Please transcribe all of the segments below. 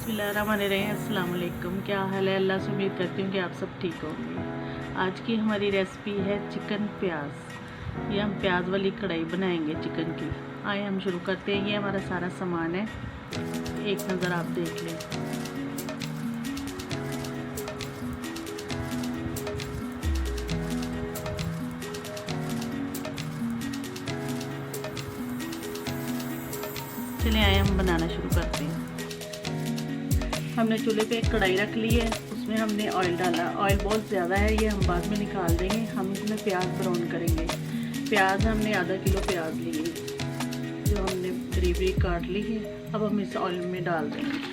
बिस्मिल्लाहिर्रहमानिर्रहीम। अस्सलाम वालेकुम। क्या हाल है? अल्लाह से उम्मीद करती हूँ कि आप सब ठीक होंगे। आज की हमारी रेसिपी है चिकन प्याज। ये हम प्याज वाली कढ़ाई बनाएंगे चिकन की। आए हम शुरू करते हैं। ये हमारा सारा सामान है, एक नज़र आप देख लें। चलिए आए हम बनाना शुरू करते हैं। हमने चूल्हे पे एक कढ़ाई रख ली है, उसमें हमने ऑयल डाला। ऑयल बहुत ज़्यादा है, ये हम बाद में निकाल देंगे। हम इसमें प्याज ब्राउन करेंगे। प्याज हमने आधा किलो प्याज लिए, जो हमने बारीक काट ली है। अब हम इस ऑयल में डाल देंगे।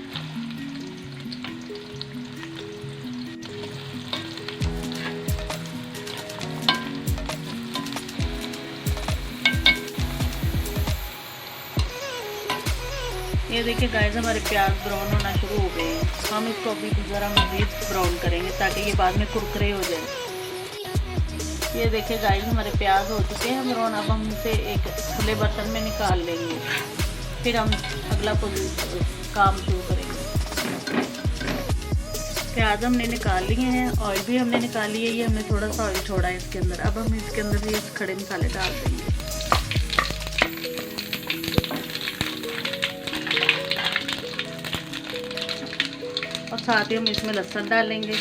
ये देखिए गाइस, हमारे प्याज ब्राउन होना शुरू हो गए हैं। हम इसको अभी ज़रा मज़ीद ब्राउन करेंगे ताकि ये बाद में कुरकुरे हो जाए। ये देखिए गाइस, हमारे प्याज हो चुके हैं ब्राउन। अब हम इसे एक खुले बर्तन में निकाल लेंगे, फिर हम अगला काम शुरू करेंगे। प्याज हमने निकाल लिए हैं, ऑयल भी हमने निकाल लिया है। ये हमने थोड़ा सा ऑयल छोड़ा है इसके अंदर। अब हम इसके अंदर ये खड़े मसाले डाल देंगे। और साथ ही हम इसमें लहसुन डालेंगे।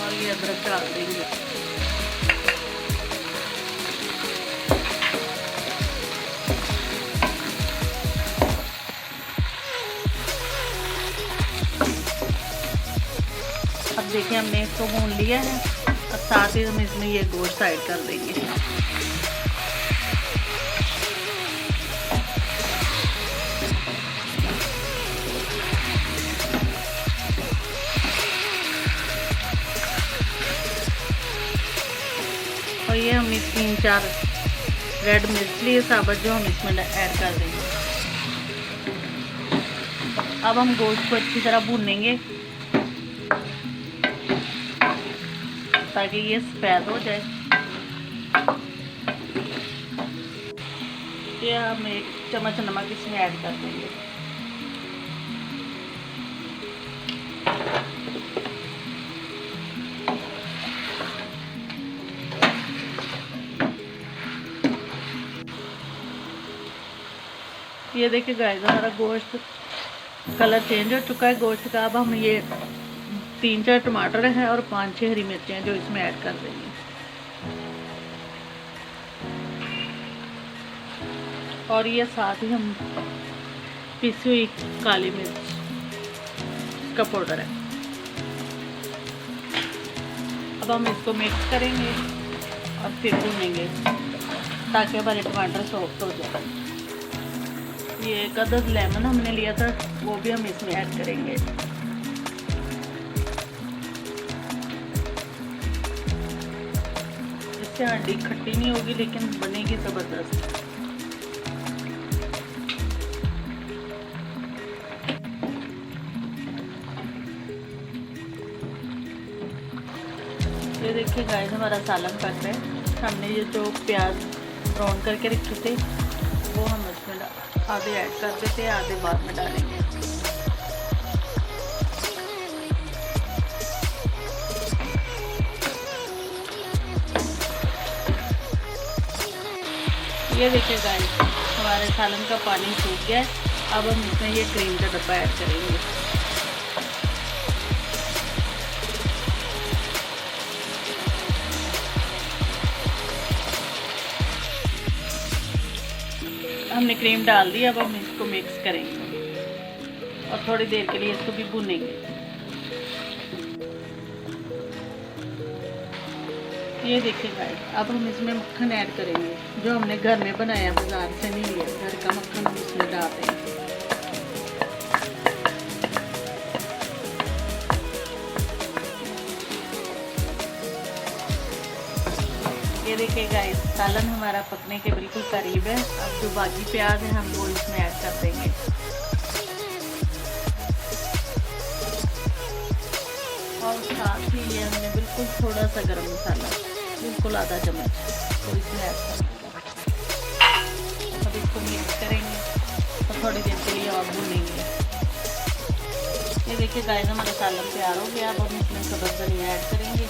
और ये अदरक डाल देंगे। अब देखिए हमने इसको भून लिया है। अब साथ ही हम इसमें ये गोश्त ऐड कर देंगे। और ये हमने 3-4 रेड मिर्च लिए साबुत, जो हम इसमें ऐड कर देंगे। अब हम गोश्त को अच्छी तरह भूनेंगे ताकि ये सफ़ेद हो जाए। ये हम 1 चम्मच नमक इसमें ऐड कर देंगे। ये देखिए गाइस, हमारा गोश्त कलर चेंज हो चुका है गोश्त का। अब हम ये 3-4 टमाटर हैं और 5-6 हरी मिर्चें हैं, जो इसमें ऐड कर देंगे। और ये साथ ही हम पिसी हुई काली मिर्च का पाउडर है। अब हम इसको मिक्स करेंगे और फिर भूनेंगे ताकि हमारे टमाटर सॉफ्ट हो जाए। ये 1 अदद लेमन हमने लिया था, वो भी हम इसमें ऐड करेंगे। इससे हड्डी खट्टी नहीं होगी, लेकिन बनेगी ज़बरदस्त। ये देखिए गाइस, हमारा सालन पक रहा है। हमने ये जो प्याज ब्राउन करके रखे थे, वो हम इसमें आधे ऐड कर देते हैं, आधे बाद में डालेंगे। ये देखिए गाइस, हमारे सालन का पानी सूख गया है। अब हम इसमें ये क्रीम का डब्बा ऐड करेंगे। हमने क्रीम डाल दी। अब हम इसको मिक्स करेंगे और थोड़ी देर के लिए इसको भी भूनेंगे। ये देखिए गाइस, अब हम इसमें मक्खन ऐड करेंगे, जो हमने घर में बनाया, बाजार से नहीं लिया। घर का मक्खन हम इसमें डाल देंगे। ये देखिए गाइस, सालन हमारा पकने के बिल्कुल करीब है। अब जो बाकी प्याज है हम वो इसमें ऐड कर देंगे। और साथ ही ये हमने बिल्कुल थोड़ा सा गरम मसाला, बिल्कुल आधा चम्मच, तो इसमें ऐड करना है। अब इसको मिक्स करेंगे और थोड़ी देर के लिए और भूनेंगे। ये देखिए गाइस हमारा सालन तैयार हो गया। अब हम इसमें सब्ज़ धनिया ऐड करेंगे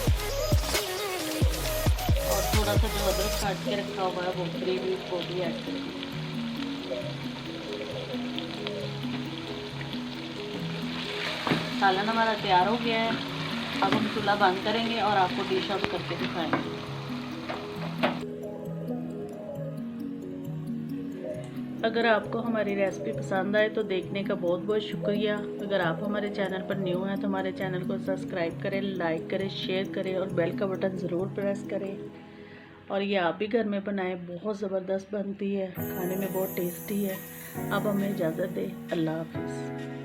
और थोड़ा सा जो अदरक काट के रखा हुआ है वो ग्रेवी को भी ऐड करेंगे। सालन हमारा तैयार हो गया है। अब हम चूल्हा बंद करेंगे और आपको डिश आउट करके दिखाएंगे। अगर आपको हमारी रेसिपी पसंद आए तो देखने का बहुत बहुत शुक्रिया। अगर आप हमारे चैनल पर न्यू हैं तो हमारे चैनल को सब्सक्राइब करें, लाइक करें, शेयर करें और बेल का बटन ज़रूर प्रेस करें। और ये आप भी घर में बनाएं, बहुत ज़बरदस्त बनती है, खाने में बहुत टेस्टी है। अब हमें इजाज़त दें, अल्लाह हाफ़िज़।